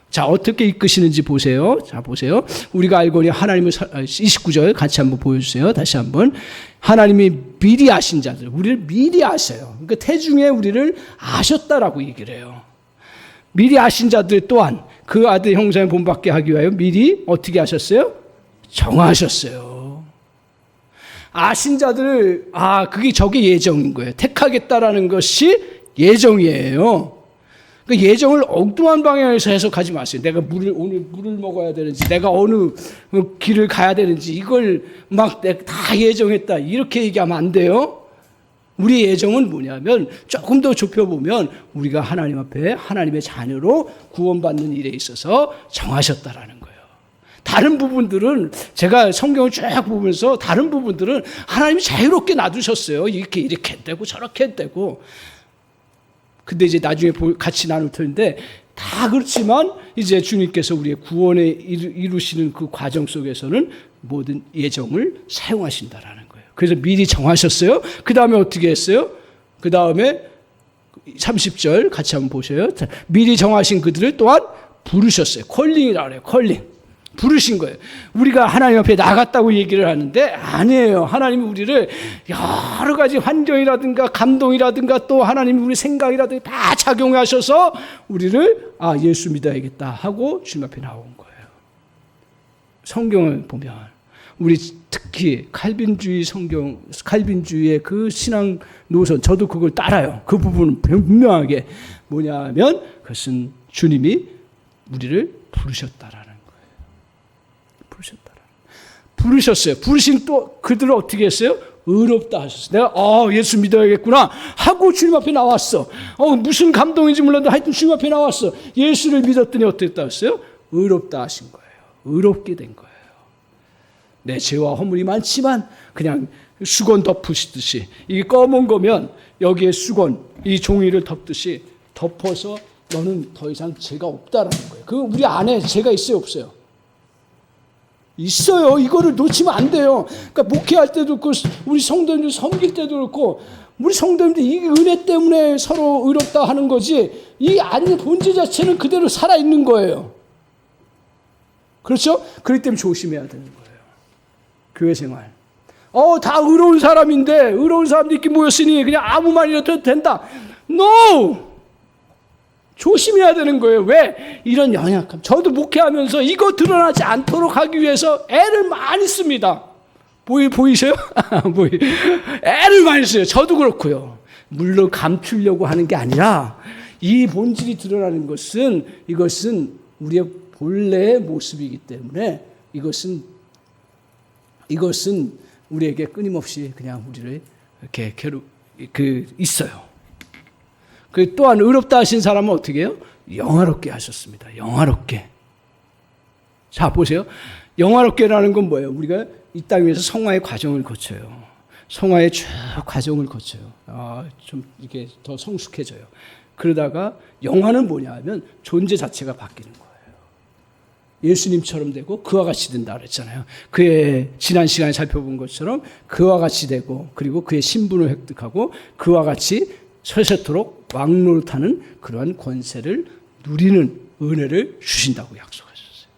자, 어떻게 이끄시는지 보세요. 자, 보세요. 우리가 알거니 하나님을 29절 같이 한번 보여주세요. 다시 한번. 하나님이 미리 아신 자들, 우리를 미리 아셔요. 그러니까 태중에 우리를 아셨다라고 얘기를 해요. 미리 아신 자들 또한 그 아들 형상을 본받게 하기 위하여 미리 어떻게 하셨어요? 정하셨어요. 아신 자들을, 그게 저게 예정인 거예요. 택하겠다라는 것이 예정이에요. 그 예정을 엉뚱한 방향에서 해석하지 마세요. 내가 오늘 물을 먹어야 되는지, 내가 어느 길을 가야 되는지, 이걸 막 내가 다 예정했다, 이렇게 얘기하면 안 돼요. 우리 예정은 뭐냐면, 조금 더 좁혀보면 우리가 하나님 앞에 하나님의 자녀로 구원받는 일에 있어서 정하셨다라는 거예요. 다른 부분들은 제가 성경을 쫙 보면서 다른 부분들은 하나님이 자유롭게 놔두셨어요. 이렇게 했다고 저렇게 했다고. 근데 이제 나중에 같이 나눌 텐데, 다 그렇지만 이제 주님께서 우리의 구원에 이루시는 그 과정 속에서는 모든 예정을 사용하신다라는 거예요. 그래서 미리 정하셨어요. 그 다음에 어떻게 했어요? 그 다음에 30절 같이 한번 보셔요. 미리 정하신 그들을 또한 부르셨어요. 콜링이라고 그래요. 콜링. 부르신 거예요. 우리가 하나님 앞에 나갔다고 얘기를 하는데 아니에요. 하나님이 우리를 여러 가지 환경이라든가 감동이라든가 또 하나님이 우리 생각이라든가 다 작용하셔서 우리를 예수 믿어야겠다 하고 주님 앞에 나온 거예요. 성경을 보면 우리 특히 칼빈주의의 그 신앙 노선, 저도 그걸 따라요. 그 부분은 분명하게 뭐냐면 그것은 주님이 우리를 부르셨다라는 거예요. 부르셨어요. 부르신 또 그들을 어떻게 했어요? 의롭다 하셨어요. 내가 예수 믿어야겠구나 하고 주님 앞에 나왔어. 무슨 감동인지 몰라도 하여튼 주님 앞에 나왔어. 예수를 믿었더니 어떻게 됐다 했어요? 의롭다 하신 거예요. 의롭게 된 거예요. 내 죄와 허물이 많지만 그냥 수건 덮으시듯이, 이게 검은 거면 여기에 수건, 이 종이를 덮듯이 덮어서 너는 더 이상 죄가 없다라는 거예요. 그 우리 안에 죄가 있어요, 없어요? 있어요. 이거를 놓치면 안 돼요. 그러니까 목회할 때도 그렇고 우리 성도님들 섬길 때도 그렇고 우리 성도님들 이 은혜 때문에 서로 의롭다 하는 거지 이 안의 본질 자체는 그대로 살아있는 거예요. 그렇죠? 그렇기 때문에 조심해야 되는 거예요. 교회 생활. 다 의로운 사람인데 의로운 사람들이 이렇게 모였으니 그냥 아무 말이라도 해도 된다. No! 조심해야 되는 거예요. 왜? 이런 연약함. 저도 목회하면서 이거 드러나지 않도록 하기 위해서 애를 많이 씁니다. 보이세요? 애를 많이 써요. 저도 그렇고요. 물론 감추려고 하는 게 아니라 이 본질이 드러나는 것은 이것은 우리의 본래의 모습이기 때문에 이것은 우리에게 끊임없이 그냥 우리를 이렇게 있어요. 또한 의롭다 하신 사람은 어떻게 해요? 영화롭게 하셨습니다. 영화롭게. 자, 보세요. 영화롭게라는 건 뭐예요? 우리가 이 땅 위에서 성화의 과정을 거쳐요. 성화의 쭉 과정을 거쳐요. 좀 이게 더 성숙해져요. 그러다가 영화는 뭐냐 하면 존재 자체가 바뀌는 거예요. 예수님처럼 되고 그와 같이 된다 그랬잖아요. 그의 지난 시간에 살펴본 것처럼 그와 같이 되고 그리고 그의 신분을 획득하고 그와 같이 세세토록 왕노릇하는 그러한 권세를 누리는 은혜를 주신다고 약속하셨어요.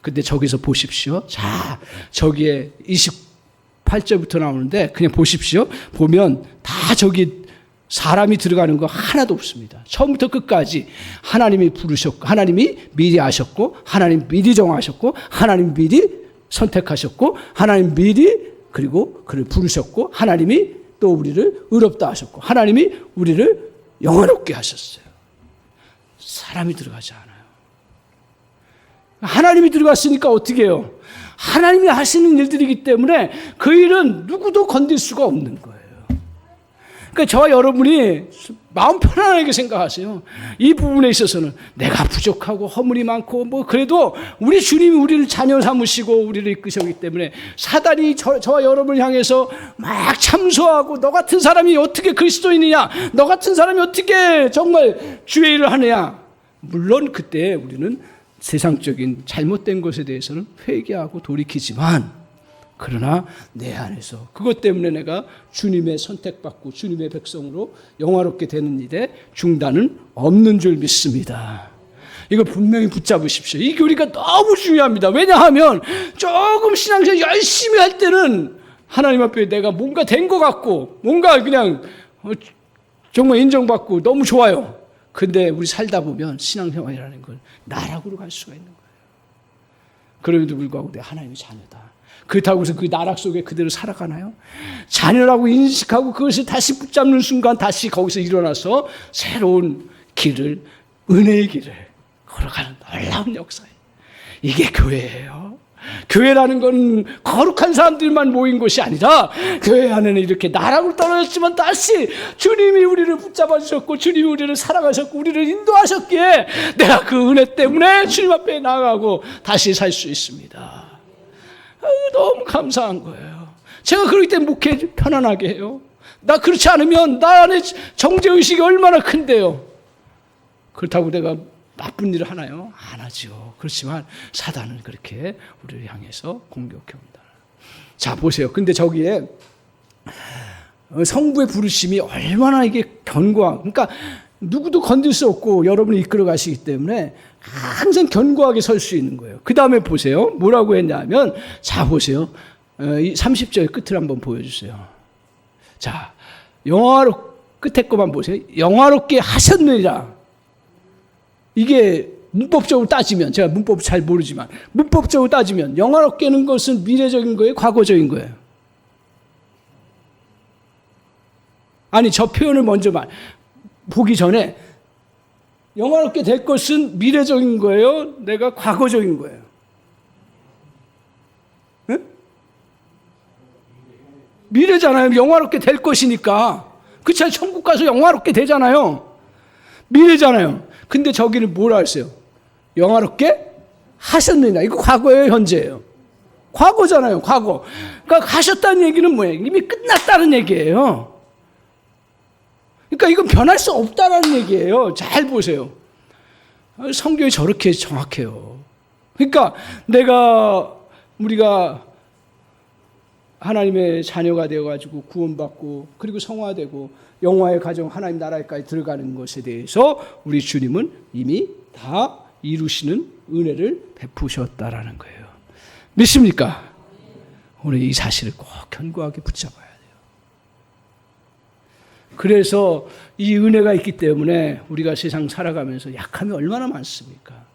근데 저기서 보십시오. 자, 저기에 28절부터 나오는데 그냥 보십시오. 보면 다 저기 사람이 들어가는 거 하나도 없습니다. 처음부터 끝까지 하나님이 부르셨고 하나님이 미리 아셨고 하나님 미리 정하셨고 하나님 미리 선택하셨고 하나님 미리 그리고 그를 부르셨고 하나님이 또 우리를 의롭다 하셨고 하나님이 우리를 영화롭게 하셨어요. 사람이 들어가지 않아요. 하나님이 들어갔으니까 어떻게 해요? 하나님이 하시는 일들이기 때문에 그 일은 누구도 건들 수가 없는 거예요. 그러니까 저와 여러분이 마음 편안하게 생각하세요. 이 부분에 있어서는 내가 부족하고 허물이 많고 그래도 우리 주님이 우리를 자녀 삼으시고 우리를 이끄셨기 때문에 사단이 저와 여러분을 향해서 막 참소하고 너 같은 사람이 어떻게 그리스도인이냐, 너 같은 사람이 어떻게 정말 주의 일을 하느냐. 물론 그때 우리는 세상적인 잘못된 것에 대해서는 회개하고 돌이키지만 그러나 내 안에서 그것 때문에 내가 주님의 선택받고 주님의 백성으로 영화롭게 되는 일에 중단은 없는 줄 믿습니다. 이거 분명히 붙잡으십시오. 이 교리가 너무 중요합니다. 왜냐하면 조금 신앙생활 열심히 할 때는 하나님 앞에 내가 뭔가 된 것 같고 뭔가 그냥 정말 인정받고 너무 좋아요. 근데 우리 살다 보면 신앙생활이라는 건 나락으로 갈 수가 있는 거예요. 그럼에도 불구하고 내가 하나님의 자녀다. 그렇다고 해서 그 나락 속에 그대로 살아가나요? 자녀라고 인식하고 그것을 다시 붙잡는 순간 다시 거기서 일어나서 새로운 길을, 은혜의 길을 걸어가는 놀라운 역사예요. 이게 교회예요. 교회라는 건 거룩한 사람들만 모인 곳이 아니라 교회 안에는 이렇게 나락으로 떨어졌지만 다시 주님이 우리를 붙잡아 주셨고 주님이 우리를 사랑하셨고 우리를 인도하셨기에 내가 그 은혜 때문에 주님 앞에 나아가고 다시 살 수 있습니다. 너무 감사한 거예요. 제가 그렇기 때문에 목회 편안하게 해요. 나 그렇지 않으면 나 안에 정죄의식이 얼마나 큰데요. 그렇다고 내가 나쁜 일을 하나요? 안 하죠. 그렇지만 사단은 그렇게 우리를 향해서 공격해 온다. 자, 보세요. 근데 저기에 성부의 부르심이 얼마나 이게 견고한, 그러니까 누구도 건들 수 없고 여러분이 이끌어 가시기 때문에 항상 견고하게 설 수 있는 거예요. 그 다음에 보세요. 뭐라고 했냐면, 자, 보세요. 30절 끝을 한번 보여주세요. 자, 끝에 거만 보세요. 영화롭게 하셨느니라. 이게 문법적으로 따지면, 제가 문법 잘 모르지만, 문법적으로 따지면, 영화롭게는 것은 미래적인 거예요? 과거적인 거예요? 아니, 저 표현을 먼저 보기 전에, 영화롭게 될 것은 미래적인 거예요? 내가 과거적인 거예요? 네? 미래잖아요. 영화롭게 될 것이니까. 그렇지, 천국 가서 영화롭게 되잖아요. 미래잖아요. 근데 저기는 뭐라 했어요? 영화롭게 하셨느냐. 이거 과거예요, 현재예요? 과거잖아요, 과거. 그러니까 하셨다는 얘기는 뭐예요? 이미 끝났다는 얘기예요. 그러니까 이건 변할 수 없다는 얘기예요. 잘 보세요. 성경이 저렇게 정확해요. 그러니까 우리가 하나님의 자녀가 되어가지고 구원받고 그리고 성화되고 영화의 가정 하나님 나라에까지 들어가는 것에 대해서 우리 주님은 이미 다 이루시는 은혜를 베푸셨다라는 거예요. 믿습니까? 오늘 이 사실을 꼭 견고하게 붙잡아야 돼요. 그래서 이 은혜가 있기 때문에 우리가 세상 살아가면서 약함이 얼마나 많습니까?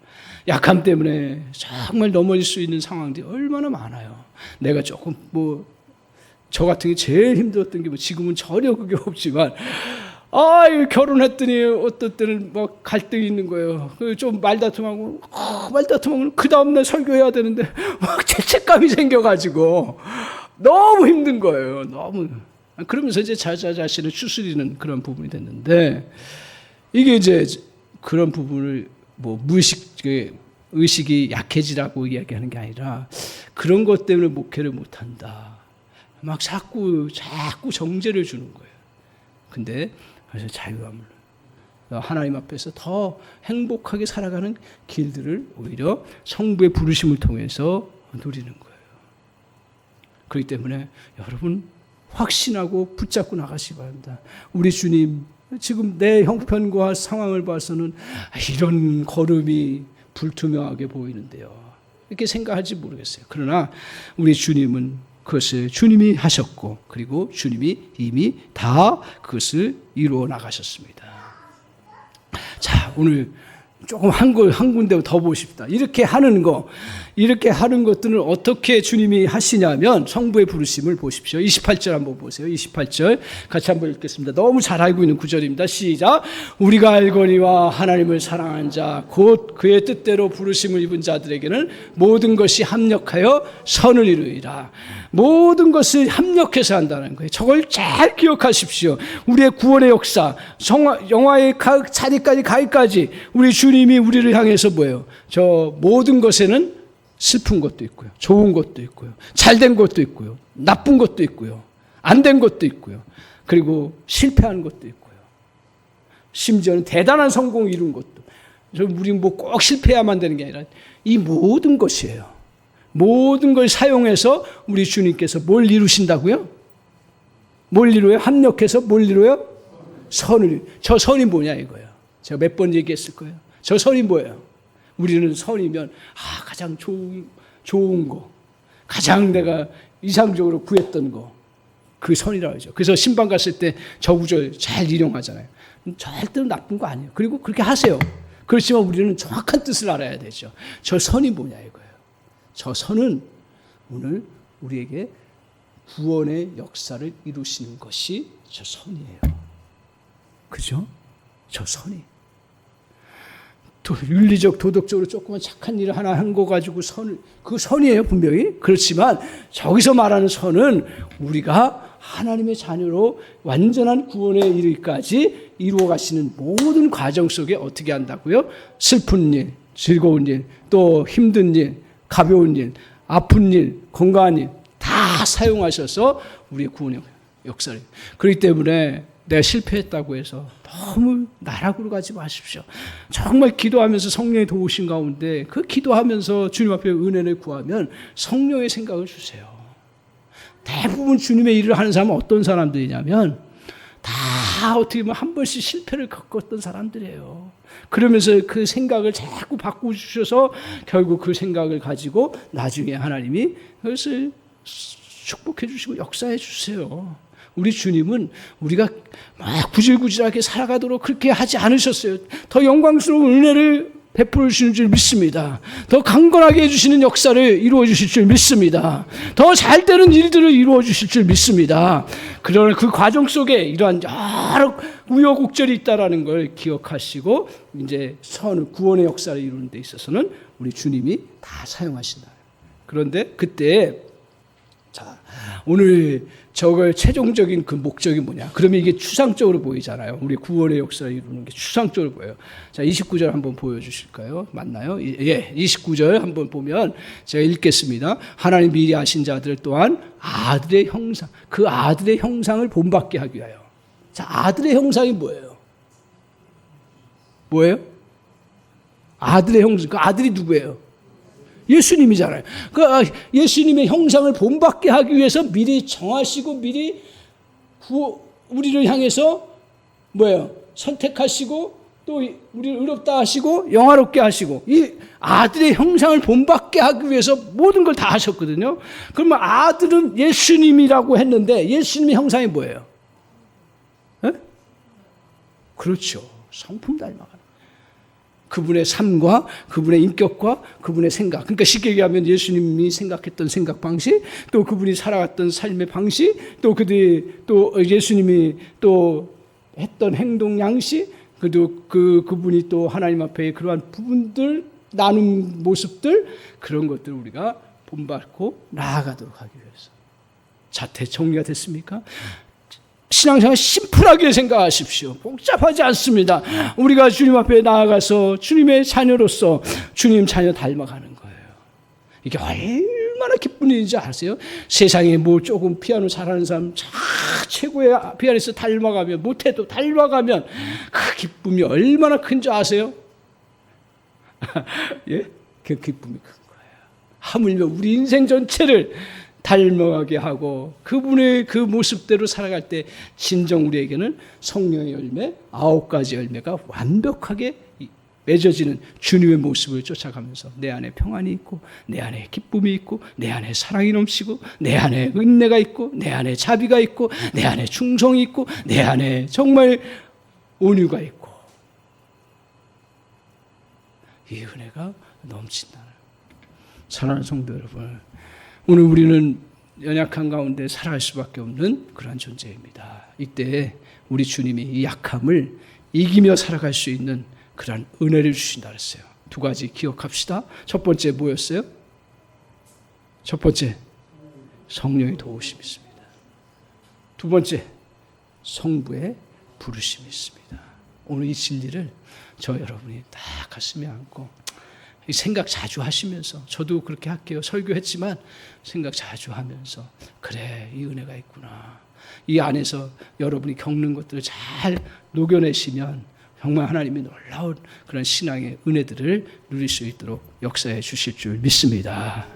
약함 때문에 정말 넘어질 수 있는 상황들이 얼마나 많아요. 내가 조금 저 같은 게 제일 힘들었던 게 지금은 전혀 그게 없지만, 결혼했더니 어떤 때는 막 갈등이 있는 거예요. 좀 말다툼하고 그 다음날 설교해야 되는데 막 죄책감이 생겨가지고 너무 힘든 거예요. 너무. 그러면서 이제 자신을 추스리는 그런 부분이 됐는데, 이게 이제 그런 부분을 의식이 약해지라고 이야기하는 게 아니라 그런 것 때문에 목회를 못한다. 막 자꾸 정죄를 주는 거예요. 근데 그래서 자유함을, 하나님 앞에서 더 행복하게 살아가는 길들을 오히려 성부의 부르심을 통해서 누리는 거예요. 그렇기 때문에 여러분 확신하고 붙잡고 나가시기 바랍니다. 우리 주님, 지금 내 형편과 상황을 봐서는 이런 걸음이 불투명하게 보이는데요. 이렇게 생각할지 모르겠어요. 그러나 우리 주님은 그것을 주님이 하셨고, 그리고 주님이 이미 다 그것을 이루어 나가셨습니다. 자, 오늘 조금 한 군데 더 보십시다. 이렇게 하는 것들은 어떻게 주님이 하시냐면, 성부의 부르심을 보십시오. 28절 한번 보세요. 28절 같이 한번 읽겠습니다. 너무 잘 알고 있는 구절입니다. 시작. 우리가 알거니와 하나님을 사랑한 자 곧 그의 뜻대로 부르심을 입은 자들에게는 모든 것이 합력하여 선을 이루리라. 모든 것을 합력해서 한다는 거예요. 저걸 잘 기억하십시오. 우리의 구원의 역사, 영화의 자리까지 가기까지 우리 주님이 우리를 향해서 뭐예요? 저 모든 것에는 슬픈 것도 있고요, 좋은 것도 있고요, 잘된 것도 있고요, 나쁜 것도 있고요, 안 된 것도 있고요, 그리고 실패한 것도 있고요, 심지어는 대단한 성공을 이룬 것도. 우리는 꼭 실패해야만 되는 게 아니라 이 모든 것이에요. 모든 걸 사용해서 우리 주님께서 뭘 이루신다고요? 뭘 이루어요? 합력해서 뭘 이루어요? 선을. 저 선이 뭐냐 이거예요. 제가 몇 번 얘기했을 거예요. 저 선이 뭐예요? 우리는 선이면 가장 좋은 거, 가장 내가 이상적으로 구했던 거, 그 선이라고 하죠. 그래서 신방 갔을 때 저 구절 잘 일용하잖아요. 절대로 나쁜 거 아니에요. 그리고 그렇게 하세요. 그렇지만 우리는 정확한 뜻을 알아야 되죠. 저 선이 뭐냐 이거예요. 저 선은 오늘 우리에게 구원의 역사를 이루시는 것이 저 선이에요. 그죠? 저 선이. 윤리적, 도덕적으로 조그만 착한 일을 하나 한 거 가지고 그 선이에요, 분명히. 그렇지만 저기서 말하는 선은 우리가 하나님의 자녀로 완전한 구원에 이르기까지 이루어 가시는 모든 과정 속에 어떻게 한다고요? 슬픈 일, 즐거운 일, 또 힘든 일, 가벼운 일, 아픈 일, 건강한 일 다 사용하셔서 우리의 구원의 역사를. 그렇기 때문에 내가 실패했다고 해서 너무 나락으로 가지 마십시오. 정말 기도하면서 성령의 도우신 가운데 그 기도하면서 주님 앞에 은혜를 구하면 성령의 생각을 주세요. 대부분 주님의 일을 하는 사람은 어떤 사람들이냐면 다 어떻게 보면 한 번씩 실패를 겪었던 사람들이에요. 그러면서 그 생각을 자꾸 바꾸셔서 결국 그 생각을 가지고 나중에 하나님이 그것을 축복해 주시고 역사해 주세요. 우리 주님은 우리가 막 구질구질하게 살아가도록 그렇게 하지 않으셨어요. 더 영광스러운 은혜를 베풀어 주시는 줄 믿습니다. 더 강건하게 해주시는 역사를 이루어 주실 줄 믿습니다. 더 잘 되는 일들을 이루어 주실 줄 믿습니다. 그러나 그 과정 속에 이러한 여러 우여곡절이 있다라는 걸 기억하시고 이제 구원의 역사를 이루는 데 있어서는 우리 주님이 다 사용하신다. 그런데 그때 자, 오늘 저걸 최종적인 그 목적이 뭐냐? 그러면 이게 추상적으로 보이잖아요. 우리 구원의 역사를 이루는 게 추상적으로 보여요. 자, 29절 한번 보여주실까요? 맞나요? 예, 29절 한번 보면 제가 읽겠습니다. 하나님 미리 아신 자들 또한 아들의 형상, 그 아들의 형상을 본받게 하기 위하여. 자, 아들의 형상이 뭐예요? 뭐예요? 아들의 형상. 그 아들이 누구예요? 예수님이잖아요. 그 예수님의 형상을 본받게 하기 위해서 미리 정하시고 미리 우리를 향해서 뭐예요? 선택하시고 또 우리를 의롭다 하시고 영화롭게 하시고 이 아들의 형상을 본받게 하기 위해서 모든 걸 다 하셨거든요. 그러면 아들은 예수님이라고 했는데 예수님의 형상이 뭐예요? 에? 그렇죠. 성품 닮아가는. 그분의 삶과 그분의 인격과 그분의 생각. 그러니까 쉽게 얘기하면 예수님이 생각했던 생각 방식, 또 그분이 살아갔던 삶의 방식, 또 또 예수님이 또 했던 행동 양식, 그분이 또 하나님 앞에 그러한 부분들, 나눈 모습들, 그런 것들을 우리가 본받고 나아가도록 하기 위해서. 자, 정리가 됐습니까? 신앙생활 심플하게 생각하십시오. 복잡하지 않습니다. 우리가 주님 앞에 나아가서 주님의 자녀로서 주님 자녀 닮아가는 거예요. 이게 얼마나 기쁜 일인지 아세요? 세상에 뭐 조금 피아노 잘하는 사람 최고의 피아니스트 닮아가면 못해도 닮아가면 그 기쁨이 얼마나 큰지 아세요? 예? 그 기쁨이 큰 거예요. 하물며 우리 인생 전체를 닮아가게 하고 그분의 그 모습대로 살아갈 때 진정 우리에게는 성령의 열매 9가지 열매가 완벽하게 맺어지는 주님의 모습을 쫓아가면서 내 안에 평안이 있고 내 안에 기쁨이 있고 내 안에 사랑이 넘치고 내 안에 은혜가 있고 내 안에 자비가 있고 내 안에 충성이 있고 내 안에 정말 온유가 있고 이 은혜가 넘친다는. 사랑하는 성도 여러분, 오늘 우리는 연약한 가운데 살아갈 수밖에 없는 그런 존재입니다. 이때 우리 주님이 이 약함을 이기며 살아갈 수 있는 그런 은혜를 주신다 그랬어요. 2가지 기억합시다. 첫 번째 뭐였어요? 첫 번째, 성령의 도우심이 있습니다. 2번째, 성부의 부르심이 있습니다. 오늘 이 진리를 저 여러분이 다 가슴에 안고 생각 자주 하시면서, 저도 그렇게 할게요. 설교했지만 생각 자주 하면서 그래, 이 은혜가 있구나. 이 안에서 여러분이 겪는 것들을 잘 녹여내시면 정말 하나님이 놀라운 그런 신앙의 은혜들을 누릴 수 있도록 역사해 주실 줄 믿습니다.